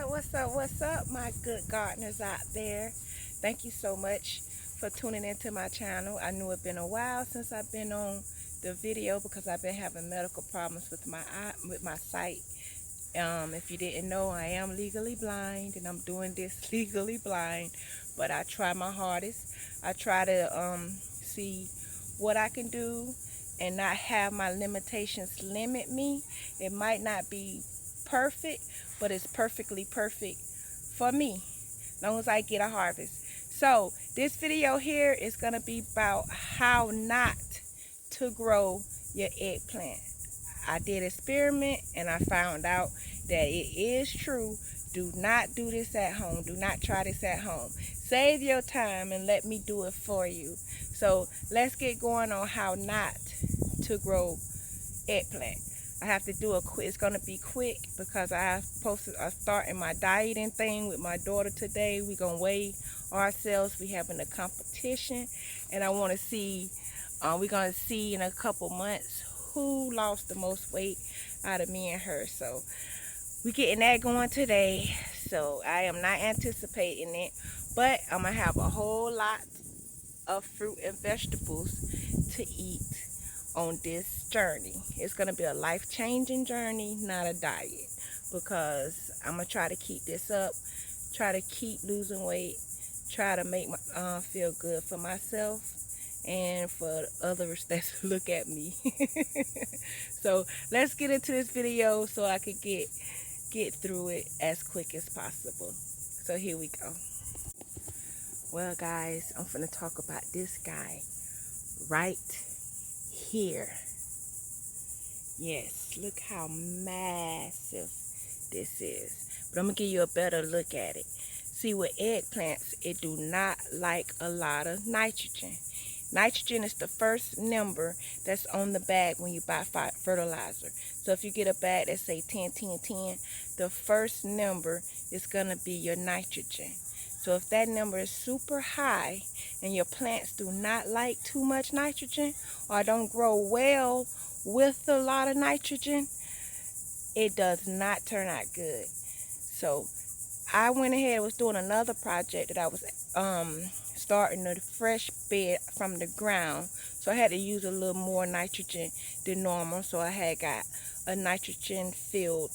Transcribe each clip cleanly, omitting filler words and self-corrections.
What's up, my good gardeners out there? Thank you so much for tuning into my channel. I knew it's been a while since I've been on the video because I've been having medical problems with my sight. If you didn't know, I am legally blind and I'm doing this legally blind, but I try my hardest. I try to see what I can do and not have my limitations limit me. It might not be perfect, but it's perfectly perfect for me as long as I get a harvest. So this video here is going to be about how not to grow your eggplant. I did experiment and I found out that it is true. Do not do this at home. Do not try this at home. Save your time and let me do it for you. So let's get going on how not to grow eggplant. I have to do a quick, it's gonna be quick because I starting my dieting thing with my daughter today. We're gonna weigh ourselves. We having a competition and I want to see, we're gonna see in a couple months who lost the most weight out of me and her. So we getting that going today. So I am not anticipating it, but I'm gonna have a whole lot of fruit and vegetables to eat on this journey. It's gonna be a life-changing journey, not a diet, because I'm gonna try to keep this up, try to keep losing weight, try to make my feel good for myself and for others that look at me. So let's get into this video so I could get through it as quick as possible. So here we go. Well guys, I'm gonna talk about this guy right here. Yes, look how massive this is. But I'm gonna give you a better look at it. See, with eggplants, it do not like a lot of nitrogen. Nitrogen is the first number that's on the bag when you buy fertilizer. So if you get a bag that say 10, 10, 10, the first number is gonna be your nitrogen. So if that number is super high and your plants do not like too much nitrogen or don't grow well with a lot of nitrogen, it does not turn out good. So I went ahead and was doing another project that I was starting a fresh bed from the ground. So I had to use a little more nitrogen than normal. So I had got a nitrogen filled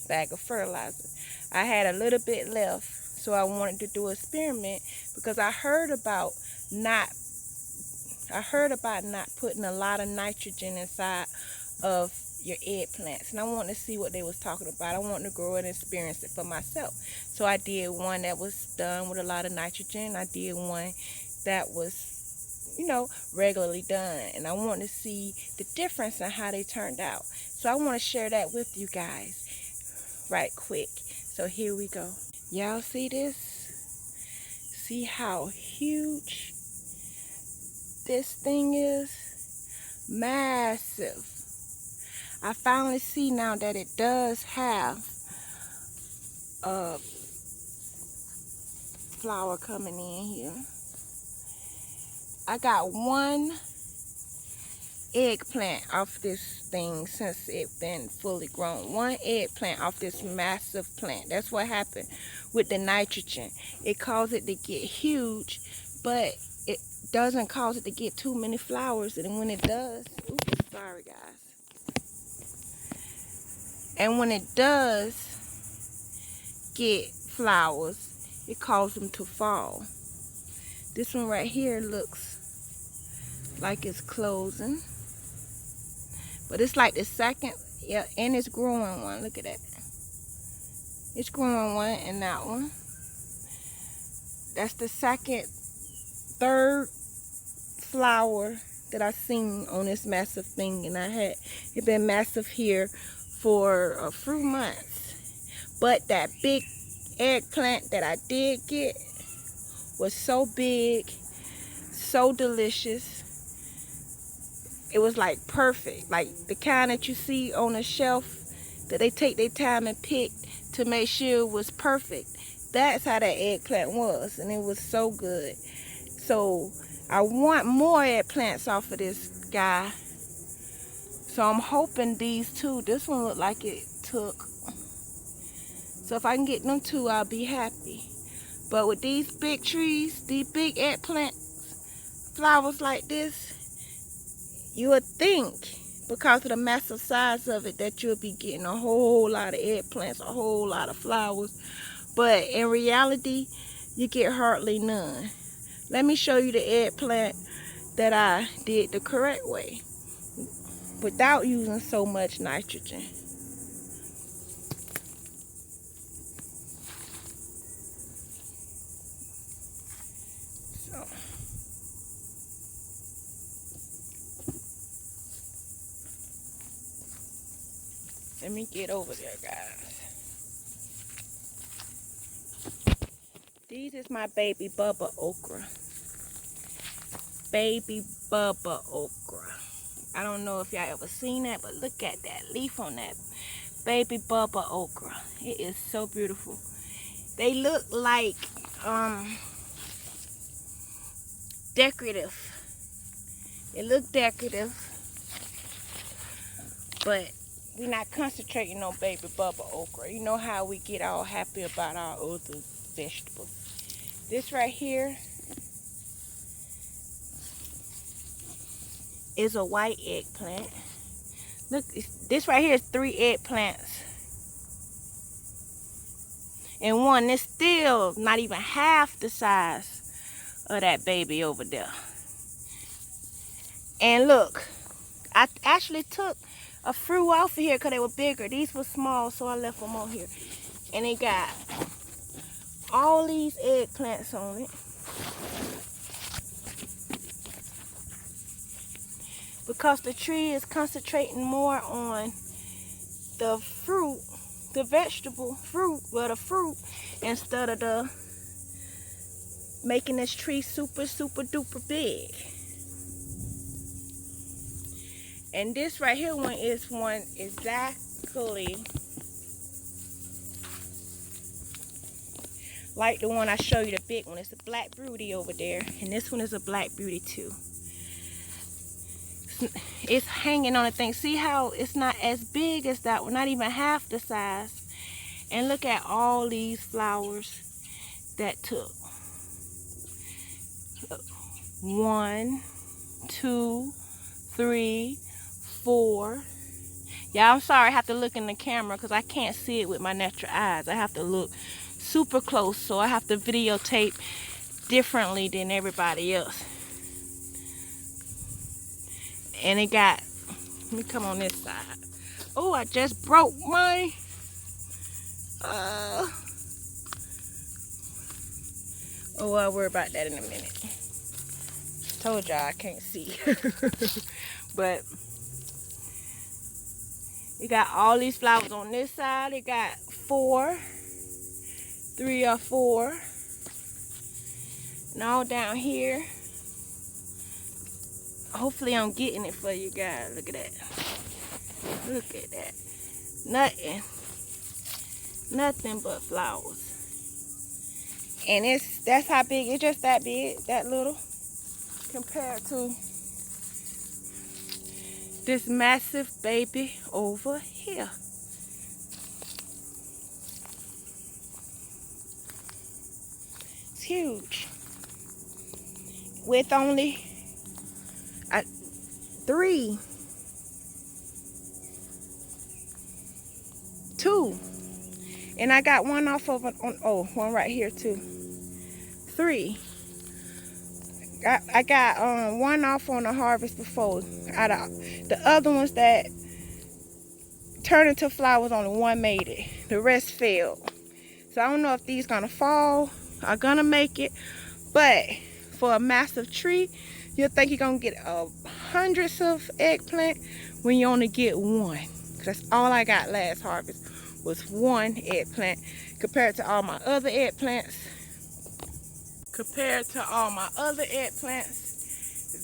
bag of fertilizer. I had a little bit left. So I wanted to do an experiment because I heard about not putting a lot of nitrogen inside of your eggplants, and I wanted to see what they was talking about. I wanted to grow it and experience it for myself. So I did one that was done with a lot of nitrogen. I did one that was, regularly done, and I wanted to see the difference in how they turned out. So I want to share that with you guys right quick. So here we go. Y'all see this? See how huge this thing is? Massive. I finally see now that it does have a flower coming in here. I got one eggplant off this thing since it's been fully grown. One eggplant off this massive plant. That's what happened with the nitrogen. It caused it to get huge, but it doesn't cause it to get too many flowers. And when it does, oops, sorry guys. And when it does get flowers, it causes them to fall. This one right here looks like it's closing. But it's like the second, yeah, and it's growing one. Look at that. It's growing one and that one. That's the third flower that I seen on this massive thing. And it been massive here for a few months. But that big eggplant that I did get was so big, so delicious. It was like perfect, like the kind that you see on a shelf that they take their time and pick to make sure it was perfect. That's how that eggplant was, and it was so good. So I want more eggplants off of this guy. So I'm hoping these two, this one looked like it took So if I can get them 2, I'll be happy. But with these big trees, these big eggplant flowers like this, you would think, because of the massive size of it, that you'll be getting a whole lot of eggplants, a whole lot of flowers. But in reality, you get hardly none. Let me show you the eggplant that I did the correct way, without using so much nitrogen. So, let me get over there, guys. These is my baby Bubba okra. Baby Bubba okra. I don't know if y'all ever seen that, but look at that leaf on that baby Bubba okra. It is so beautiful. They look like decorative. They look decorative, but we're not concentrating on baby Bubba okra. You know how we get all happy about our other vegetables. This right here is a white eggplant. Look, this right here is 3 eggplants. And one is still not even half the size of that baby over there. And look, I actually took a fruit off of here because they were bigger. These were small, so I left them on here. And they got all these eggplants on it. Because the tree is concentrating more on the fruit, the vegetable fruit, well, the fruit, instead of the making this tree super duper big. And this right here one exactly like the one I showed you, the big one. It's a black beauty over there, and this one is a black beauty too. It's hanging on a thing. See how it's not as big as that one, not even half the size. And look at all these flowers that took. 1, 2, 3, 4. Yeah, I'm sorry I have to look in the camera because I can't see it with my natural eyes. I have to look super close, so I have to videotape differently than everybody else. And it got, let me come on this side. Oh, I just broke my oh, I'll worry about that in a minute. Told y'all I can't see. But you got all these flowers on this side. It got 3 or 4. And all down here. Hopefully I'm getting it for you guys. Look at that. Look at that. Nothing but flowers. And that's how big. It's just that big, that little, compared to this massive baby over here. It's huge. With only 2. And I got one off of one right here too. 3. I got one off on the harvest before. Out of the other ones that turned into flowers, only one made it. The rest failed. So I don't know if these gonna fall or gonna make it. But for a massive tree, you'll think you're gonna get hundreds of eggplant when you only get 1. That's all I got last harvest, was 1 eggplant, compared to all my other eggplants.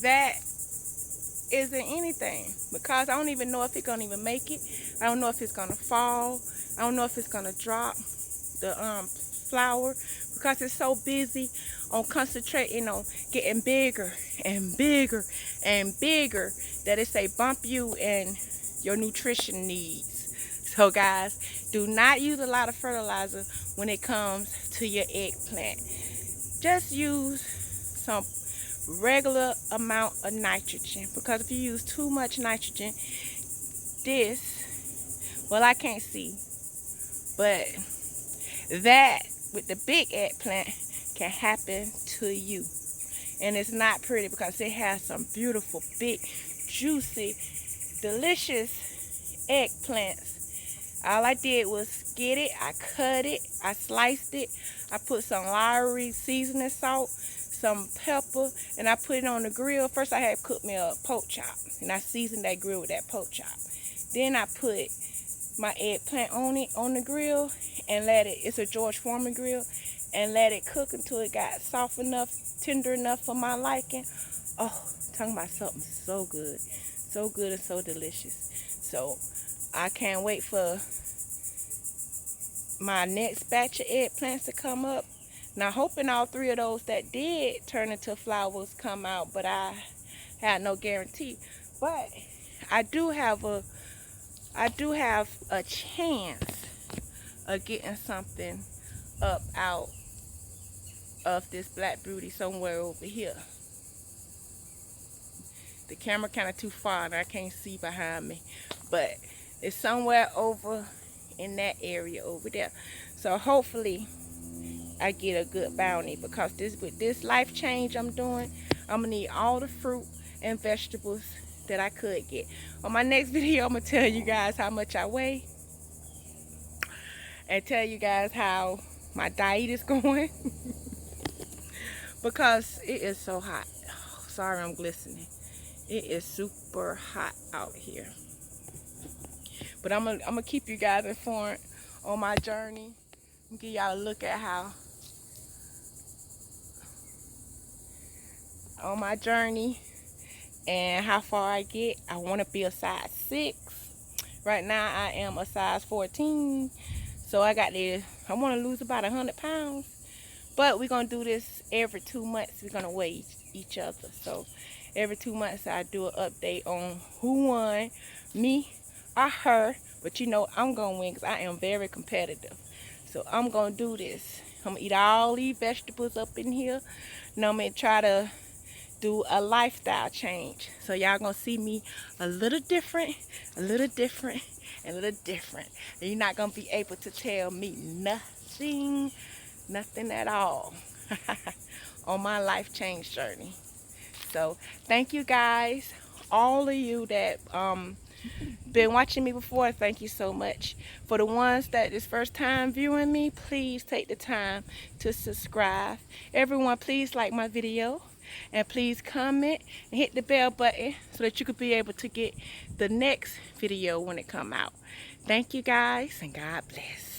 That isn't anything, because I don't even know if it's gonna even make it. I don't know if it's gonna fall. I don't know if it's gonna drop the flower, because it's so busy on concentrating on getting bigger and bigger and bigger that it say bump you in your nutrition needs. So guys, Do not use a lot of fertilizer when it comes to your eggplant. Just use some regular amount of nitrogen, because if you use too much nitrogen, well, I can't see, but that with the big eggplant can happen to you. And it's not pretty because it has some beautiful, big, juicy, delicious eggplants. All I did was get it, I cut it, I sliced it, I put some Lowry seasoning salt, some pepper, and I put it on the grill. First I had cooked me a pork chop, and I seasoned that grill with that pork chop. Then I put my eggplant on it on the grill and let it, it's a George Foreman grill, and let it cook until it got soft enough, tender enough for my liking. Oh, talking about something so good and so delicious. So I can't wait for my next batch of eggplants to come up. Now, hoping all 3 of those that did turn into flowers come out, but I had no guarantee. But I do have a chance of getting something up out of this black beauty somewhere over here. The camera kind of too far and I can't see behind me, but it's somewhere over in that area over there. So hopefully I get a good bounty, because with this life change I'm doing, I'm gonna need all the fruit and vegetables that I could get. On my next video, I'm gonna tell you guys how much I weigh and tell you guys how my diet is going because it is so hot. Oh, sorry, I'm glistening. It is super hot out here. But I'm gonna keep you guys informed on my journey. I'm gonna give y'all a look at how on my journey and how far I get. I want to be a size 6. Right now I am a size 14. So I want to lose about 100 pounds. But we're going to do this every 2 months. We're going to weigh each other. So every 2 months I do an update on who won, me or her. But you know I'm going to win because I am very competitive. So I'm going to do this. I'm going to eat all these vegetables up in here. And I'm going to try to do a lifestyle change. So y'all going to see me a little different, and a little different. And you're not going to be able to tell me nothing at all on my life change journey. So thank you guys, all of you that been watching me before. Thank you so much. For the ones that is first time viewing me, please take the time to subscribe. Everyone, please like my video, and please comment and hit the bell button so that you could be able to get the next video when it come out. Thank you guys, and God bless.